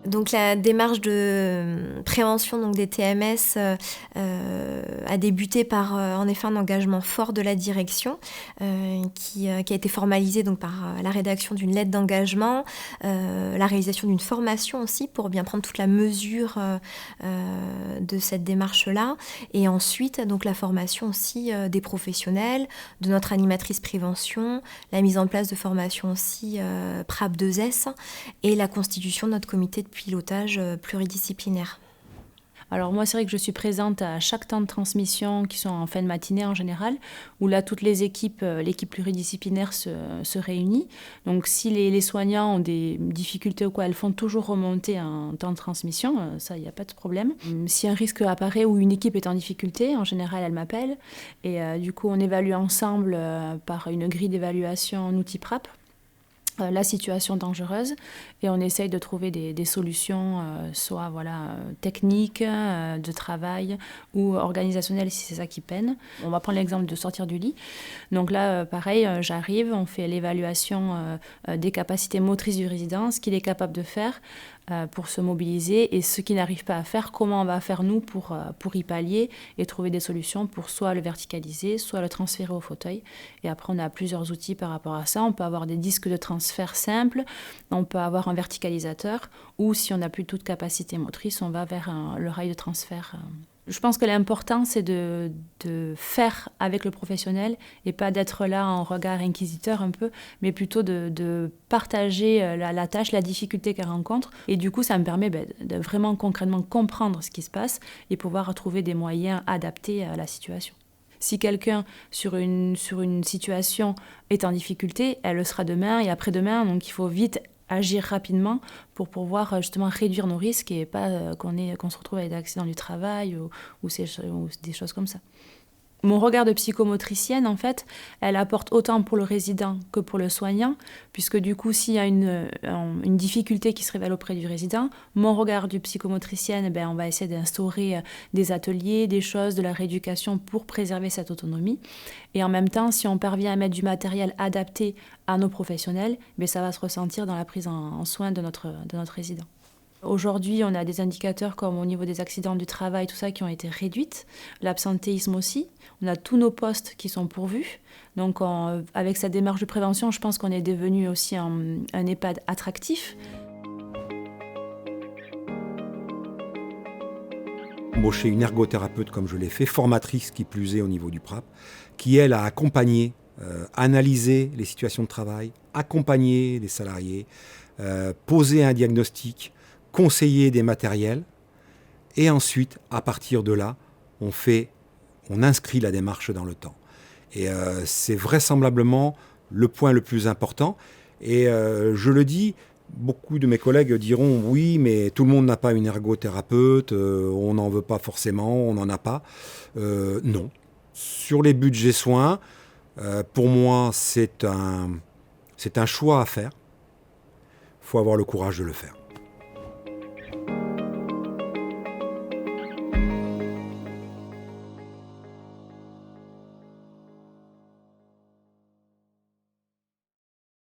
Donc la démarche de prévention donc des TMS a débuté par en effet un engagement fort de la direction qui a été formalisé donc par la rédaction d'une lettre d'engagement, la réalisation d'une formation aussi pour bien prendre toute la mesure de cette démarche-là, et ensuite donc la formation aussi des professionnels, de notre animatrice prévention, la mise en place de formations aussi PRAP2S et la constitution de notre comité de pilotage pluridisciplinaire. Alors moi, c'est vrai que je suis présente à chaque temps de transmission qui sont en fin de matinée en général, où là, toutes les équipes, l'équipe pluridisciplinaire se réunit. Donc si les soignants ont des difficultés ou quoi, elles font toujours remonter un temps de transmission, ça, il n'y a pas de problème. Si un risque apparaît ou une équipe est en difficulté, en général, elle m'appelle. Et du coup, on évalue ensemble par une grille d'évaluation en outil PRAP la situation dangereuse, et on essaye de trouver des solutions, soit techniques, de travail ou organisationnelles si c'est ça qui peine. On va prendre l'exemple de sortir du lit. Donc là, pareil, j'arrive, on fait l'évaluation des capacités motrices du résident, ce qu'il est capable de faire pour se mobiliser, et ce qu'il n'arrive pas à faire, comment on va faire nous pour y pallier et trouver des solutions pour soit le verticaliser, soit le transférer au fauteuil. Et après, on a plusieurs outils par rapport à ça. On peut avoir des disques de transfert simples, on peut avoir un verticalisateur, ou si on n'a plus toute capacité motrice, on va vers le rail de transfert. Je pense que l'important, c'est de faire avec le professionnel et pas d'être là en regard inquisiteur un peu, mais plutôt de partager la tâche, la difficulté qu'elle rencontre. Et du coup, ça me permet de vraiment concrètement comprendre ce qui se passe et pouvoir trouver des moyens adaptés à la situation. Si quelqu'un sur une situation est en difficulté, elle le sera demain et après-demain, donc il faut vite agir rapidement pour pouvoir justement réduire nos risques et pas qu'on se retrouve avec des accidents du travail ou des choses comme ça. Mon regard de psychomotricienne, en fait, elle apporte autant pour le résident que pour le soignant, puisque du coup, s'il y a une difficulté qui se révèle auprès du résident, mon regard de psychomotricienne, on va essayer d'instaurer des ateliers, des choses, de la rééducation pour préserver cette autonomie. Et en même temps, si on parvient à mettre du matériel adapté à nos professionnels, ça va se ressentir dans la prise en soin de notre résident. Aujourd'hui, on a des indicateurs comme au niveau des accidents du travail, tout ça, qui ont été réduites. L'absentéisme aussi. On a tous nos postes qui sont pourvus. Donc, avec cette démarche de prévention, je pense qu'on est devenu aussi un EHPAD attractif. Embaucher une ergothérapeute comme je l'ai fait, formatrice qui plus est au niveau du PRAP, qui elle a accompagné, analysé les situations de travail, accompagné les salariés, posé un diagnostic, conseiller des matériels, et ensuite, à partir de là, on inscrit la démarche dans le temps. Et c'est vraisemblablement le point le plus important. Et je le dis, beaucoup de mes collègues diront oui, mais tout le monde n'a pas une ergothérapeute, on n'en veut pas forcément, on n'en a pas. Non. Sur les budgets soins, pour moi, c'est un choix à faire. Il faut avoir le courage de le faire.